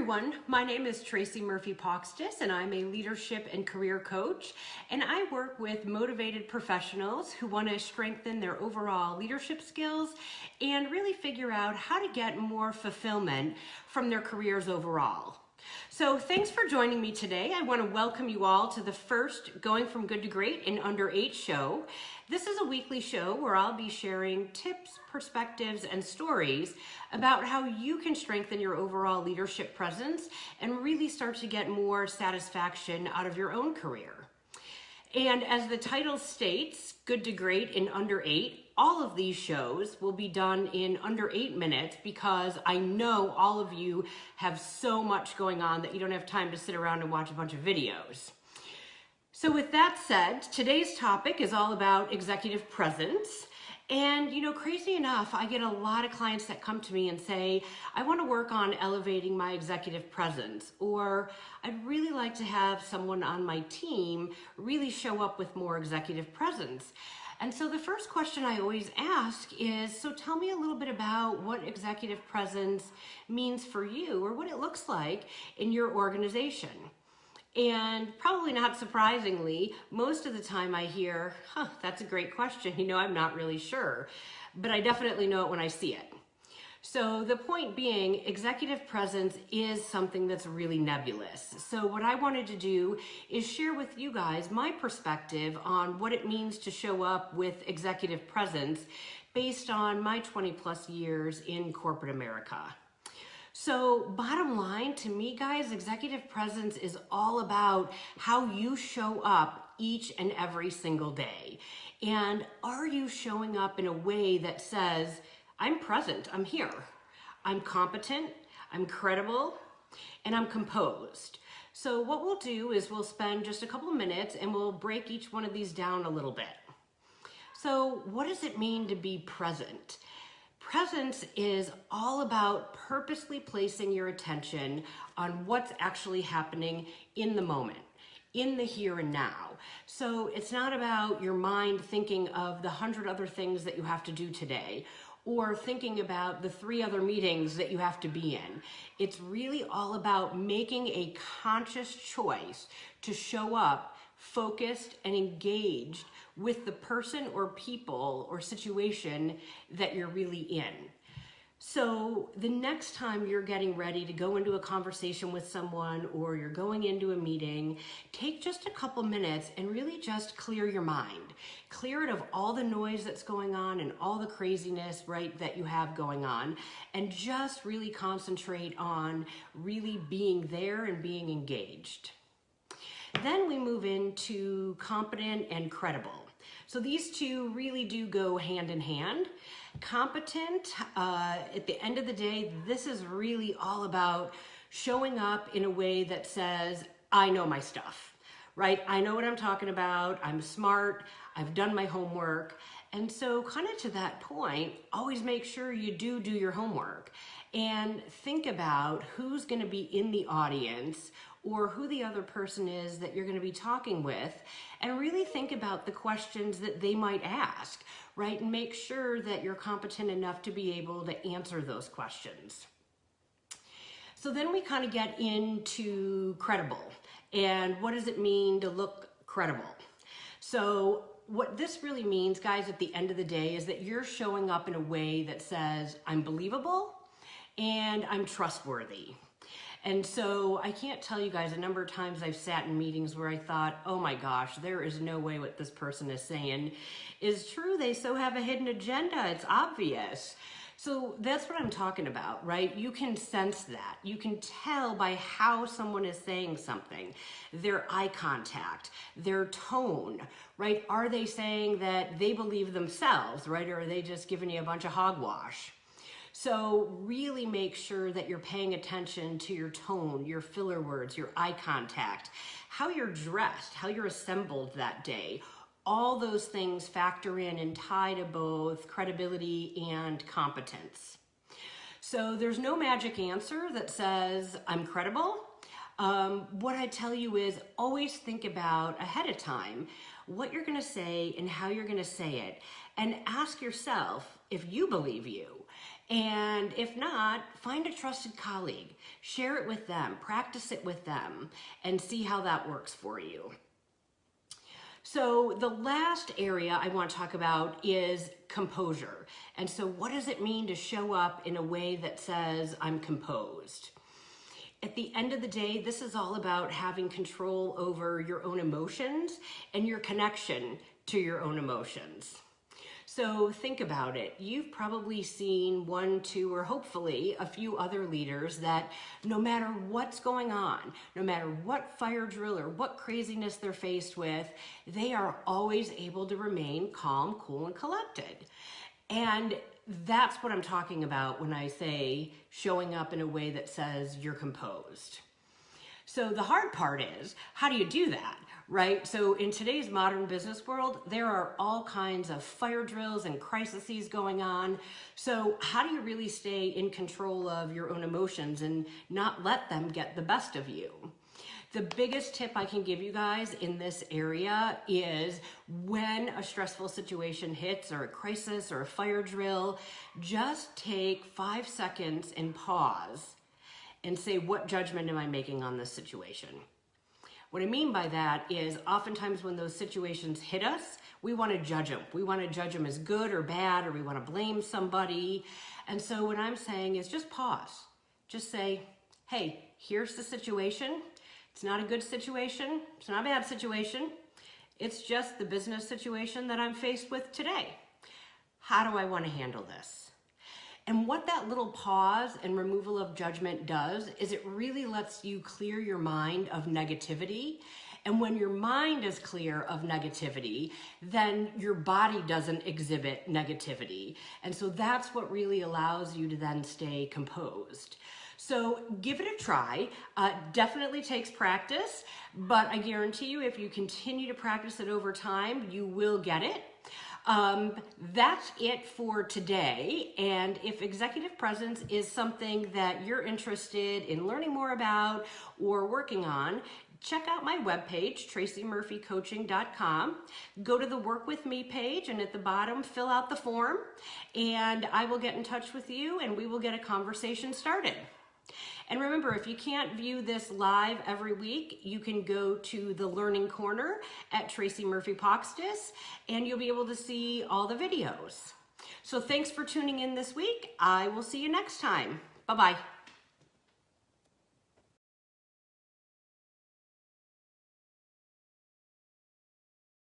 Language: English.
everyone, my name is Tracy Murphy-Poxtis and I'm a leadership and career coach, and I work with motivated professionals who want to strengthen their overall leadership skills and really figure out how to get more fulfillment from their careers overall. So thanks for joining me today. I want to welcome you all to the first Going From Good to Great in Under 8 show. This is a weekly show where I'll be sharing tips, perspectives, and stories about how you can strengthen your overall leadership presence and really start to get more satisfaction out of your own career. And as the title states, Good to Great in Under 8, all of these shows will be done in under 8 minutes because I know all of you have so much going on that you don't have time to sit around and watch a bunch of videos. So with that said, today's topic is all about executive presence. And you know, crazy enough, I get a lot of clients that come to me and say, I want to work on elevating my executive presence, or I'd really like to have someone on my team really show up with more executive presence. And so the first question I always ask is, so tell me a little bit about what executive presence means for you or what it looks like in your organization. And probably not surprisingly, most of the time I hear, that's a great question. You know, I'm not really sure, but I definitely know it when I see it. So the point being, executive presence is something that's really nebulous. So what I wanted to do is share with you guys my perspective on what it means to show up with executive presence based on my 20+ years in corporate America. So bottom line, to me, guys, executive presence is all about how you show up each and every single day. And are you showing up in a way that says, I'm present, I'm here, I'm competent, I'm credible, and I'm composed. So what we'll do is we'll spend just a couple of minutes and we'll break each one of these down a little bit. So what does it mean to be present? Presence is all about purposely placing your attention on what's actually happening in the moment, in the here and now. So it's not about your mind thinking of the 100 other things that you have to do today, or thinking about the 3 other meetings that you have to be in. It's really all about making a conscious choice to show up focused and engaged with the person or people or situation that you're really in. So the next time you're getting ready to go into a conversation with someone or you're going into a meeting, take just a couple minutes and really just clear your mind. Clear it of all the noise that's going on and all the craziness, right, that you have going on, and just really concentrate on really being there and being engaged. Then we move into competent and credible. So these two really do go hand in hand. Competent, at the end of the day, this is really all about showing up in a way that says, I know my stuff, right? I know what I'm talking about. I'm smart. I've done my homework. And so kind of to that point, always make sure you do your homework and think about who's going to be in the audience or who the other person is that you're going to be talking with, and really think about the questions that they might ask, right? And make sure that you're competent enough to be able to answer those questions. So then we kind of get into credible, and what does it mean to look credible? So what this really means, guys, at the end of the day is that you're showing up in a way that says, I'm believable and I'm trustworthy. And so I can't tell you guys a number of times I've sat in meetings where I thought, oh my gosh, there is no way what this person is saying is true. They so have a hidden agenda. It's obvious. So that's what I'm talking about, right? You can sense that. You can tell by how someone is saying something, their eye contact, their tone, right? Are they saying that they believe themselves, right? Or are they just giving you a bunch of hogwash? So really make sure that you're paying attention to your tone, your filler words, your eye contact, how you're dressed, how you're assembled that day. All those things factor in and tie to both credibility and competence. So there's no magic answer that says, I'm credible. What I tell you is always think about ahead of time what you're going to say and how you're going to say it, and ask yourself if you believe you. And if not, find a trusted colleague, share it with them, practice it with them, and see how that works for you. So the last area I want to talk about is composure. And so what does it mean to show up in a way that says I'm composed? At the end of the day, this is all about having control over your own emotions and your connection to your own emotions. So think about it. You've probably seen one, two, or hopefully a few other leaders that no matter what's going on, no matter what fire drill or what craziness they're faced with, they are always able to remain calm, cool, and collected. And that's what I'm talking about when I say showing up in a way that says you're composed. So the hard part is, how do you do that, right? So in today's modern business world, there are all kinds of fire drills and crises going on. So how do you really stay in control of your own emotions and not let them get the best of you? The biggest tip I can give you guys in this area is when a stressful situation hits or a crisis or a fire drill, just take 5 seconds and pause and say, what judgment am I making on this situation? What I mean by that is oftentimes when those situations hit us, we want to judge them. We want to judge them as good or bad, or we want to blame somebody. And so what I'm saying is just pause. Just say, hey, here's the situation. It's not a good situation. It's not a bad situation. It's just the business situation that I'm faced with today. How do I want to handle this? And what that little pause and removal of judgment does is it really lets you clear your mind of negativity. And when your mind is clear of negativity, then your body doesn't exhibit negativity. And so that's what really allows you to then stay composed. So give it a try. Definitely takes practice, but I guarantee you if you continue to practice it over time, you will get it. That's it for today. And if executive presence is something that you're interested in learning more about or working on, check out my webpage, tracymurphycoaching.com. Go to the Work With Me page, and at the bottom, fill out the form, and I will get in touch with you, and we will get a conversation started. And remember, if you can't view this live every week, you can go to the Learning Corner at Tracy Murphy Poxtis, and you'll be able to see all the videos. So thanks for tuning in this week. I will see you next time. Bye-bye.